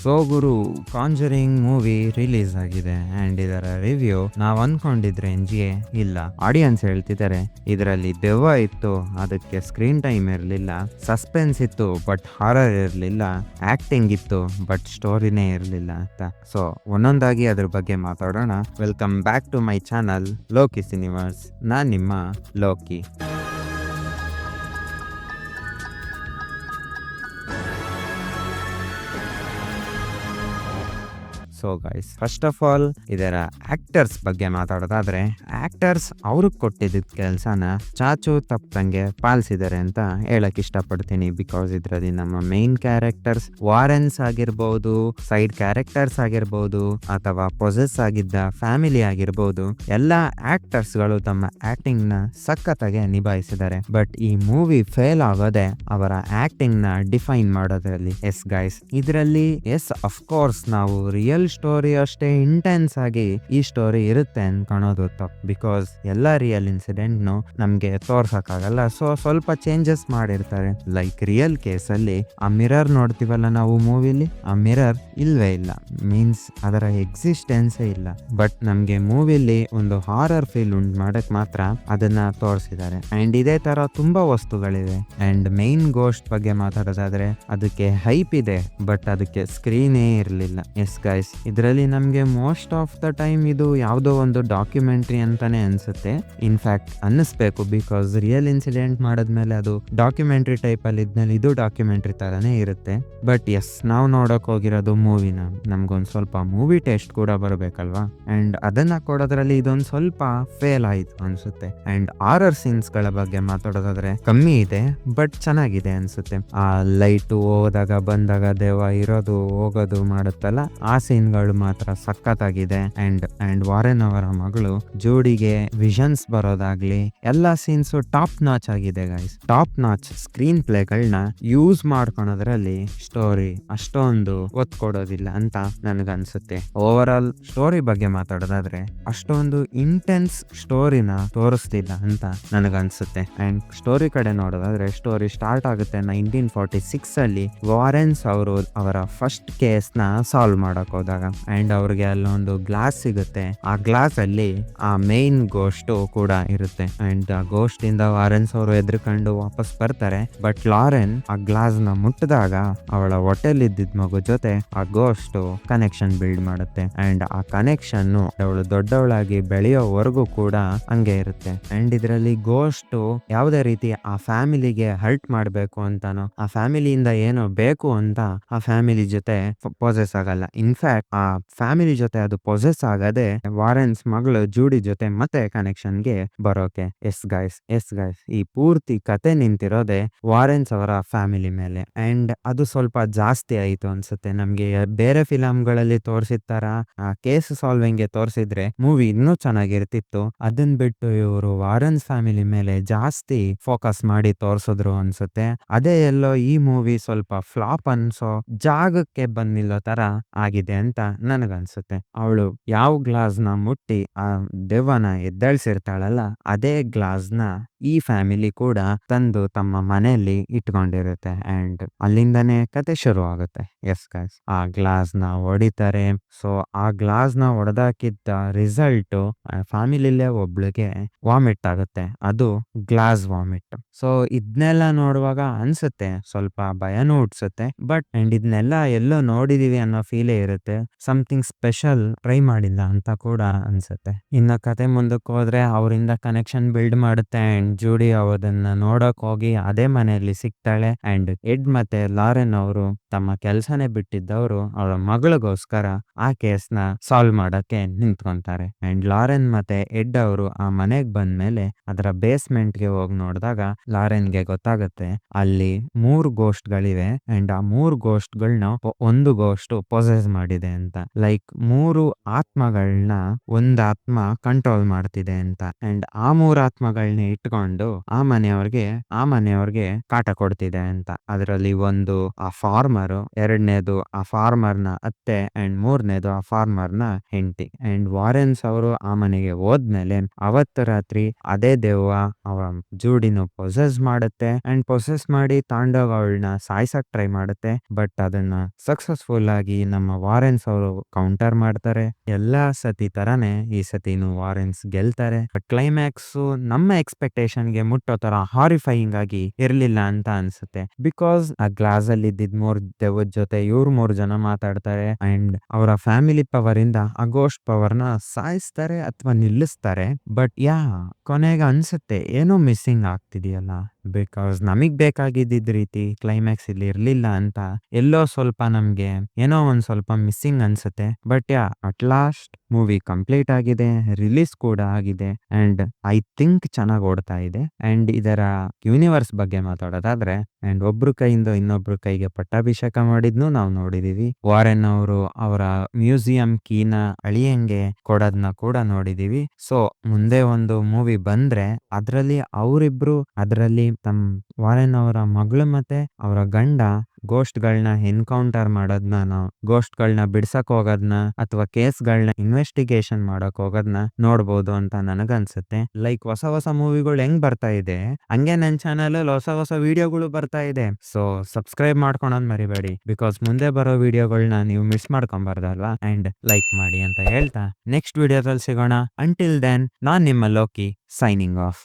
So ಗುರು, Conjuring movie release ಆಗಿದೆ and ಇದರ ರಿವ್ಯೂ ನಾವ್ ಅನ್ಕೊಂಡಿದ್ರೆ ಇಲ್ಲ. ಆಡಿಯನ್ಸ್ ಹೇಳ್ತಿದ್ದಾರೆ ಇದರಲ್ಲಿ ದೆವ್ವ ಇತ್ತು, ಅದಕ್ಕೆ ಸ್ಕ್ರೀನ್ ಟೈಮ್ ಇರಲಿಲ್ಲ, ಸಸ್ಪೆನ್ಸ್ ಇತ್ತು ಬಟ್ ಹಾರರ್ ಇರಲಿಲ್ಲ, ಆಕ್ಟಿಂಗ್ ಇತ್ತು ಬಟ್ ಸ್ಟೋರಿನೇ ಇರಲಿಲ್ಲ ಅಂತ. ಸೊ ಒಂದೊಂದಾಗಿ ಅದ್ರ ಬಗ್ಗೆ ಮಾತಾಡೋಣ. Welcome back to my channel Loki cinemas. ನಾನ್ ನಿಮ್ಮ Loki. So guys, first of all ಇದರ ಆಕ್ಟರ್ಸ್ ಬಗ್ಗೆ ಮಾತಾಡೋದಾದ್ರೆ, ಆಕ್ಟರ್ಸ್ ಅವ್ರಿಗೆ ಕೊಟ್ಟಿದ್ದ ಕೆಲಸನ ಚಾಚು ತಪ್ಪಂಗೆ ಪಾಲಿಸಿದ್ದಾರೆ ಅಂತ ಹೇಳಕ್ ಇಷ್ಟಪಡ್ತೀನಿ. ಬಿಕಾಸ್ ಇದರಲ್ಲಿ ನಮ್ಮ ಮೇನ್ ಕ್ಯಾರೆಕ್ಟರ್ಸ್ ವಾರೆನ್ಸ್ ಆಗಿರ್ಬೋದು, ಸೈಡ್ ಕ್ಯಾರೆಕ್ಟರ್ಸ್ ಆಗಿರ್ಬೋದು, ಅಥವಾ ಪೊಸೆಸ್ ಆಗಿದ್ದ ಫ್ಯಾಮಿಲಿ ಆಗಿರ್ಬೋದು, ಎಲ್ಲ ಆಕ್ಟರ್ಸ್ ಗಳು ತಮ್ಮ ಆಕ್ಟಿಂಗ್ ನ ಸಖತ್ತಾಗಿ ನಿಭಾಯಿಸಿದ್ದಾರೆ. ಬಟ್ ಈ ಮೂವಿ ಫೇಲ್ ಆಗೋದೆ ಅವರ ಆಕ್ಟಿಂಗ್ ನ ಡಿಫೈನ್ ಮಾಡೋದ್ರಲ್ಲಿ. ಎಸ್ ಗೈಸ್, ಇದರಲ್ಲಿ ಅಫ್ಕೋರ್ಸ್ ನಾವು ರಿಯಲ್ ಸ್ಟೋರಿ ಅಷ್ಟೇ ಇಂಟೆನ್ಸ್ ಆಗಿ ಈ ಸ್ಟೋರಿ ಇರುತ್ತೆ ಅನ್ಕೊಳೋದು ತಪ್ಪು. ಬಿಕಾಸ್ ಎಲ್ಲ ರಿಯಲ್ ಇನ್ಸಿಡೆಂಟ್ ನಮ್ಗೆ ತೋರ್ಸಕ್ಕಾಗಲ್ಲ. ಸೊ ಸ್ವಲ್ಪ ಚೇಂಜಸ್ ಮಾಡಿರ್ತಾರೆ. ಲೈಕ್ ರಿಯಲ್ ಕೇಸ್ ಅಲ್ಲಿ ಆ ಮಿರರ್ ನೋಡ್ತೀವಲ್ಲ ನಾವು ಮೂವಿಲಿ, ಆ ಮಿರರ್ ಇಲ್ವೇ ಇಲ್ಲ, ಮೀನ್ಸ್ ಅದರ ಎಕ್ಸಿಸ್ಟೆನ್ಸೇ ಇಲ್ಲ. ಬಟ್ ನಮ್ಗೆ ಮೂವಿಲಿ ಒಂದು ಹಾರರ್ ಫೀಲ್ ಉಂಟು ಮಾಡಕ್ ಮಾತ್ರ ಅದನ್ನ ತೋರಿಸಿದ್ದಾರೆ. ಅಂಡ್ ಇದೇ ತರ ತುಂಬಾ ವಸ್ತುಗಳಿವೆ. ಅಂಡ್ ಮೈನ್ ಗೋಸ್ಟ್ ಬಗ್ಗೆ ಮಾತಾಡೋದಾದ್ರೆ, ಅದಕ್ಕೆ ಹೈಪ್ ಇದೆ ಬಟ್ ಅದಕ್ಕೆ ಸ್ಕ್ರೀನೇ ಇರಲಿಲ್ಲ. ಎಸ್ ಗೈಸ್, ಇದರಲ್ಲಿ ನಮ್ಗೆ ಮೋಸ್ಟ್ ಆಫ್ ದ ಟೈಮ್ ಇದು ಯಾವುದೋ ಒಂದು ಡಾಕ್ಯುಮೆಂಟ್ರಿ ಅಂತಾನೆ ಅನ್ಸುತ್ತೆ. ಇನ್ಫ್ಯಾಕ್ಟ್ ಅನ್ನಿಸ್ಬೇಕು, ಬಿಕಾಸ್ ರಿಯಲ್ ಇನ್ಸಿಡೆಂಟ್ ಮಾಡಿದ್ಮೇಲೆ ಅದು ಡಾಕ್ಯುಮೆಂಟ್ರಿ ಟೈಪ್ ಅಲ್ಲಿ ಇದ್ಮೇಲೆ ಇದು ಡಾಕ್ಯುಮೆಂಟ್ರಿ ತರಾನೇ ಇರುತ್ತೆ. ಬಟ್ ಎಸ್, ನಾವು ನೋಡಕ್ ಹೋಗಿರೋದು ಮೂವಿನ, ನಮ್ಗೊಂದ್ ಸ್ವಲ್ಪ ಮೂವಿ ಟೇಸ್ಟ್ ಕೂಡ ಬರಬೇಕಲ್ವಾ. ಅಂಡ್ ಅದನ್ನ ಕೊಡೋದ್ರಲ್ಲಿ ಇದೊಂದ್ ಸ್ವಲ್ಪ ಫೇಲ್ ಆಯ್ತು ಅನ್ಸುತ್ತೆ. ಅಂಡ್ ಹಾರರ್ ಸೀನ್ಸ್ ಗಳ ಬಗ್ಗೆ ಮಾತಾಡೋದಾದ್ರೆ ಕಮ್ಮಿ ಇದೆ ಬಟ್ ಚೆನ್ನಾಗಿದೆ ಅನ್ಸುತ್ತೆ. ಆ ಲೈಟ್ ಹೋದಾಗ ಬಂದಾಗ ದೇವ ಇರೋದು ಹೋಗೋದು ಮಾಡುತ್ತಲ್ಲ, ಆ ಸೀನ್ಗಳು ಮಾತ್ರ ಸಖತ್ತಾಗಿದೆ. ಅಂಡ್ ವಾರೆನ್ ಅವರ ಮಗಳು ಜೋಡಿಗೆ ವಿಷನ್ಸ್ ಬರೋದಾಗ್ಲಿ, ಎಲ್ಲಾ ಸೀನ್ಸ್ ಟಾಪ್ ನಾಚ್ ಆಗಿದೆ ಗೈಸ್. ಟಾಪ್ ನಾಚ್ ಸ್ಕ್ರೀನ್ ಪ್ಲೇಗಳನ್ನ ಯೂಸ್ ಮಾಡ್ಕೊಳೋದ್ರಲ್ಲಿ ಸ್ಟೋರಿ ಅಷ್ಟೊಂದು ಒತ್ತು ಕೊಡೋದಿಲ್ಲ ಅಂತ ನನ್ಗನ್ಸುತ್ತೆ. ಓವರ್ ಆಲ್ ಸ್ಟೋರಿ ಬಗ್ಗೆ ಮಾತಾಡೋದಾದ್ರೆ ಅಷ್ಟೊಂದು ಇಂಟೆನ್ಸ್ ಸ್ಟೋರಿನ ತೋರಿಸ್ತಿಲ್ಲ ಅಂತ ನನಗನ್ಸುತ್ತೆ. ಅಂಡ್ ಸ್ಟೋರಿ ಕಡೆ ನೋಡೋದಾದ್ರೆ, ಸ್ಟೋರಿ ಸ್ಟಾರ್ಟ್ ಆಗುತ್ತೆ 1946 ಅಲ್ಲಿ ವಾರೆನ್ಸ್ ಅವರು ಅವರ ಫಸ್ಟ್ ಕೇಸ್ ನ ಸಾಲ್ವ್ ಮಾಡಕ್ ಹೋದಾಗ. ಅಂಡ್ ಅವ್ರಿಗೆ ಅಲ್ಲೊಂದು ಗ್ಲಾಸ್ ಸಿಗುತ್ತೆ. ಆ ಗ್ಲಾಸ್ ಅಲ್ಲಿ ಆ ಮೇನ್ ಗೋಸ್ಟ್ ಕೂಡ ಇರುತ್ತೆ. ಅಂಡ್ ಆ ಗೋಸ್ಟ್ ಇಂದ ವಾರೆನ್ಸ್ ಅವರು ಎದ್ರುಕೊಂಡು ವಾಪಸ್ ಬರ್ತಾರೆ. ಬಟ್ ಲಾರೆನ್ ಆ ಗ್ಲಾಸ್ ನ ಮುಟ್ಟಿದಾಗ ಅವಳ ಹೊಟ್ಟೆಲ್ ಇದ್ದಿದ್ ಮಗು ಜೊತೆ ಆ ಗೋಸ್ಟ್ ಕನೆಕ್ಷನ್ ಬಿಲ್ಡ್ ಮಾಡುತ್ತೆ. ಅಂಡ್ ಆ ಕನೆಕ್ಷನ್ ಅವಳು ದೊಡ್ಡವಳಾಗಿ ಬೆಳೆಯೋವರೆಗೂ ಕೂಡ ಹಂಗೆ ಇರುತ್ತೆ. ಅಂಡ್ ಇದರಲ್ಲಿ ಗೋಸ್ಟ್ ಯಾವುದೇ ರೀತಿ ಆ ಫ್ಯಾಮಿಲಿಗೆ ಹರ್ಟ್ ಮಾಡ್ಬೇಕು ಅಂತಾನೋ, ಆ ಫ್ಯಾಮಿಲಿಯಿಂದ ಏನೋ ಬೇಕು ಅಂತ ಆ ಫ್ಯಾಮಿಲಿ ಜೊತೆ ಪೊಸೆಸ್ ಆಗಲ್ಲ. ಇನ್ಫ್ಯಾಕ್ಟ್ ಆ ಫ್ಯಾಮಿಲಿ ಜೊತೆ ಅದು ಪೊಸೆಸ್ ಆಗದೆ ವಾರೆನ್ಸ್ ಮಗಳು ಜೂಡಿ ಜೊತೆ ಮತ್ತೆ ಕನೆಕ್ಷನ್ಗೆ ಬರೋಕೆ. ಎಸ್ ಗೈಸ್, ಈ ಪೂರ್ತಿ ಕತೆ ನಿಂತಿರೋದೆ ವಾರೆನ್ಸ್ ಅವರ ಫ್ಯಾಮಿಲಿ ಮೇಲೆ. ಅಂಡ್ ಅದು ಸ್ವಲ್ಪ ಜಾಸ್ತಿ ಆಯ್ತು ಅನ್ಸುತ್ತೆ. ನಮ್ಗೆ ಬೇರೆ ಫಿಲಂಗಳಲ್ಲಿ ತೋರಿಸಿದ ತರ ಕೇಸ್ ಸಾಲ್ವಿಂಗ್ ತೋರಿಸಿದ್ರೆ ಮೂವಿ ಇನ್ನೂ ಚೆನ್ನಾಗಿರ್ತಿತ್ತು. ಅದನ್ ಬಿಟ್ಟು ಇವರು ವಾರೆನ್ಸ್ ಫ್ಯಾಮಿಲಿ ಮೇಲೆ ಜಾಸ್ತಿ ಫೋಕಸ್ ಮಾಡಿ ತೋರ್ಸಿದ್ರು ಅನ್ಸುತ್ತೆ. ಅದೇ ಎಲ್ಲೋ ಈ ಮೂವಿ ಸ್ವಲ್ಪ ಫ್ಲಾಪ್ ಅನ್ಸೋ ಜಾಗಕ್ಕೆ ಬಂದಿಲ್ಲೋ ತರ ಆಗಿದೆ ಅಂತ ನನಗನ್ಸುತ್ತೆ. ಅವಳು ಯಾವ ಗ್ಲಾಸ್ ನ ಮುಟ್ಟಿ ಆ ದೆವ್ವನ ಎದ್ದೇಳ್ಸಿರ್ತಾಳಲ್ಲ, ಅದೇ ಗ್ಲಾಸ್ ನ ಈ ಫ್ಯಾಮಿಲಿ ಕೂಡ ತಂದು ತಮ್ಮ ಮನೆಯಲ್ಲಿ ಇಟ್ಕೊಂಡಿರುತ್ತೆ. ಅಂಡ್ ಅಲ್ಲಿಂದನೇ ಕತೆ ಶುರು ಆಗುತ್ತೆ. ಎಸ್ ಗೈಸ್, ಆ ಗ್ಲಾಸ್ ನ ಹೊಡಿತಾರೆ. ಸೊ ಆ ಗ್ಲಾಸ್ ನ ಹೊಡೆದಾಕಿದ್ದ ರಿಸಲ್ಟ್ ಫ್ಯಾಮಿಲಿಲೇ ಒಬ್ಳಿಗೆ ವಾಮಿಟ್ ಆಗುತ್ತೆ. ಅದು ಗ್ಲಾಸ್ ವಾಮಿಟ್. ಸೊ ಇದನ್ನೆಲ್ಲ ನೋಡುವಾಗ ಅನ್ಸುತ್ತೆ ಸ್ವಲ್ಪ ಭಯನೂ ಹುಟ್ಸುತ್ತೆ. ಬಟ್ ಅಂಡ್ ಇದನ್ನೆಲ್ಲ ಎಲ್ಲೋ ನೋಡಿದೀವಿ ಅನ್ನೋ ಫೀಲೇ ಇರುತ್ತೆ. ಸಮಥಿಂಗ್ ಸ್ಪೆಷಲ್ ಟ್ರೈ ಮಾಡಿಲ್ಲ ಅಂತ ಕೂಡ ಅನ್ಸುತ್ತೆ. ಇನ್ನ ಕತೆ ಮುಂದಕ್ಕೆ ಹೋದ್ರೆ ಅವರಿಂದ ಕನೆಕ್ಷನ್ ಬಿಲ್ಡ್ ಮಾಡುತ್ತೆ. ಅಂಡ್ ಜೂಡಿ ಅವರನ್ನ ನೋಡಕ್ ಹೋಗಿ ಅದೇ ಮನೆಯಲ್ಲಿ ಸಿಗ್ತಾಳೆ. ಅಂಡ್ ಎಡ್ ಮತ್ತೆ ಲಾರೆನ್ ಅವರು ತಮ್ಮ ಕೆಲ್ಸನೇ ಬಿಟ್ಟಿದ್ದವರು ಅವರ ಮಗಳಿಗೋಸ್ಕರ ಆ ಕೇಸ್ ನ ಸಾಲ್ವ್ ಮಾಡಕ್ಕೆ ನಿಂತ್ಕೊಂತಾರೆ. ಅಂಡ್ ಲಾರೆನ್ ಮತ್ತೆ ಎಡ್ ಅವರು ಆ ಮನೆಗ್ ಬಂದ್ಮೇಲೆ ಅದರ ಬೇಸ್ಮೆಂಟ್ ಗೆ ಹೋಗಿ ನೋಡಿದಾಗ ಲಾರೆನ್ಗೆ ಗೊತ್ತಾಗುತ್ತೆ ಅಲ್ಲಿ 3 ಗೋಸ್ಟ್ ಗಳಿವೆ. ಅಂಡ್ ಆ 3 ಗೋಸ್ಟ್ ಗಳನ್ನ ಒಂದು ಗೋಸ್ಟ್ ಪೊಸೆಸ್ ಮಾಡಿದೆ ಅಂತ. ಲೈಕ್ 3 ಆತ್ಮಗಳನ್ನ ಒಂದ್ ಆತ್ಮ ಕಂಟ್ರೋಲ್ ಮಾಡ್ತಿದೆ ಅಂತ. ಅಂಡ್ ಆ 3 ಆತ್ಮಗಳನ್ನ ಇಟ್ಕೊಂಡು ಸೇರ್ಕೊಂಡು ಆ ಮನೆಯವ್ರಿಗೆ ಕಾಟ ಕೊಡ್ತಿದೆ ಅಂತ. ಅದರಲ್ಲಿ ಒಂದು ಆ ಫಾರ್ಮರು, ಎರಡನೇದು ಆ ಫಾರ್ಮರ್ನ ಅತ್ತೆ ಅಂಡ್ ಮೂರನೇದು ಆ ಫಾರ್ಮರ್ನ ಹೆಂಡತಿ. ಅಂಡ್ ವಾರೆನ್ಸ್ ಅವರು ಆ ಮನೆಗೆ ಹೋದ್ಮೇಲೆ ಅವತ್ತು ರಾತ್ರಿ ಅದೇ ದೆವ್ವ ಅವ ಜೂಡಿನ ಪೊಸೆಸ್ ಮಾಡುತ್ತೆ ಅಂಡ್ ಪೊಸೆಸ್ ಮಾಡಿ ತಾಂಡವ್ ಅವಳನ್ನ ಸಾಯ್ಸಕ್ ಟ್ರೈ ಮಾಡುತ್ತೆ. ಬಟ್ ಅದನ್ನ ಸಕ್ಸಸ್ಫುಲ್ ಆಗಿ ನಮ್ಮ ವಾರೆನ್ಸ್ ಅವರು ಕೌಂಟರ್ ಮಾಡ್ತಾರೆ. ಎಲ್ಲಾ ಸತಿ ತರಾನೇ ಈ ಸತಿನು ವಾರೆನ್ಸ್ ಗೆಲ್ತಾರೆ. ಬಟ್ ಕ್ಲೈಮ್ಯಾಕ್ಸ್ ನಮ್ಮ ಎಕ್ಸ್ಪೆಕ್ಟೇಷನ್ಗೆ ಮುಟ್ಟೋ ತರ ಹಾರಿಫೈಯಿಂಗ್ ಆಗಿ ಇರ್ಲಿಲ್ಲ ಅಂತ ಅನ್ಸುತ್ತೆ. ಬಿಕಾಸ್ ಆ ಗ್ಲಾಸ್ ಅಲ್ಲಿ ಇದ್ದಿದ್ 3 ದೆವ್ವದ ಜೊತೆ ಇವ್ರು 3 ಜನ ಮಾತಾಡ್ತಾರೆ ಅಂಡ್ ಅವರ ಫ್ಯಾಮಿಲಿ ಪವರ್ ಇಂದ ಆ ಗೋಸ್ಟ್ ಪವರ್ ನ ಸಾಯಿಸ್ತಾರೆ ಅಥವಾ ನಿಲ್ಲಿಸ್ತಾರೆ. ಬಟ್ ಕೊನೆಗೆ ಅನ್ಸುತ್ತೆ ಏನೋ ಮಿಸ್ಸಿಂಗ್ ಆಗ್ತಿದೆಯಲ್ಲ. ಬಿಕಾಸ್ ನಮಗ್ ಬೇಕಾಗಿದ್ದ ರೀತಿ ಕ್ಲೈಮ್ಯಾಕ್ಸ್ ಇಲ್ಲಿ ಇರ್ಲಿಲ್ಲ ಅಂತ ಎಲ್ಲೋ ಸ್ವಲ್ಪ ನಮ್ಗೆ ಏನೋ ಒಂದ್ ಸ್ವಲ್ಪ ಮಿಸ್ಸಿಂಗ್ ಅನ್ಸುತ್ತೆ. But at last movie complete ಆಗಿದೆ, ರಿಲೀಸ್ ಕೂಡ ಆಗಿದೆ ಅಂಡ್ ಐ ಥಿಂಕ್ ಚೆನ್ನಾಗಿ ಓಡ್ತಾ ಇದೆ. ಅಂಡ್ ಇದರ ಯೂನಿವರ್ಸ್ ಬಗ್ಗೆ ಮಾತಾಡೋದಾದ್ರೆ ಅಂಡ್ ಒಬ್ರು ಕೈಯಿಂದ ಇನ್ನೊಬ್ರು ಕೈಗೆ ಪಟ್ಟಾಭಿಷೇಕ ಮಾಡಿದ್ನು ನಾವು ನೋಡಿದೀವಿ. ವಾರೆನ್ ಅವರು ಅವರ ಮ್ಯೂಸಿಯಂ ಕೀನ ಅಳಿಯಂಗೆ ಕೊಡೋದ್ನ ಕೂಡ ನೋಡಿದೀವಿ. ಸೊ ಮುಂದೆ ಒಂದು ಮೂವಿ ಬಂದ್ರೆ ಅದ್ರಲ್ಲಿ ತಮ್ಮ ವಾರೆನ್ ಅವರ ಮಗಳು ಮತ್ತೆ ಅವರ ಗಂಡ ಗೋಸ್ಟ್ಗಳನ್ನ ಎನ್ಕೌಂಟರ್ ಮಾಡೋದ್ನ, ಗೋಸ್ಟ್ಗಳನ್ನ ಬಿಡ್ಸಕ್ ಹೋಗೋದ್ನ ಅಥವಾ ಕೇಸ್ಗಳನ್ನ ಇನ್ವೆಸ್ಟಿಗೇಷನ್ ಮಾಡಕ್ ಹೋಗೋದ್ನ ನೋಡ್ಬೋದು ಅಂತ ನನಗನ್ಸುತ್ತೆ. ಲೈಕ್ ಹೊಸ ಹೊಸ ಮೂವಿಗಳು ಹೆಂಗ್ ಬರ್ತಾ ಇದೆ ಹಂಗೆ ನನ್ನ ಚಾನಲ್ ಅಲ್ಲಿ ಹೊಸ ವಿಡಿಯೋಗಳು ಬರ್ತಾ ಇದೆ. ಸೊ ಸಬ್ಸ್ಕ್ರೈಬ್ ಮಾಡ್ಕೊಳೋದ್ ಮರಿಬೇಡಿ, ಬಿಕಾಸ್ ಮುಂದೆ ಬರೋ ವಿಡಿಯೋಗಳನ್ನ ನೀವು ಮಿಸ್ ಮಾಡ್ಕೊಂಬಾರ್ದಲ್ವಾ. ಅಂಡ್ ಲೈಕ್ ಮಾಡಿ ಅಂತ ಹೇಳ್ತಾ ನೆಕ್ಸ್ಟ್ ವಿಡಿಯೋದಲ್ಲಿ ಸಿಗೋಣ. ಅಂಟಿಲ್ ದೆನ್ ನಾನ್ ನಿಮ್ಮ ಲೋಕಿ ಸೈನಿಂಗ್ ಆಫ್.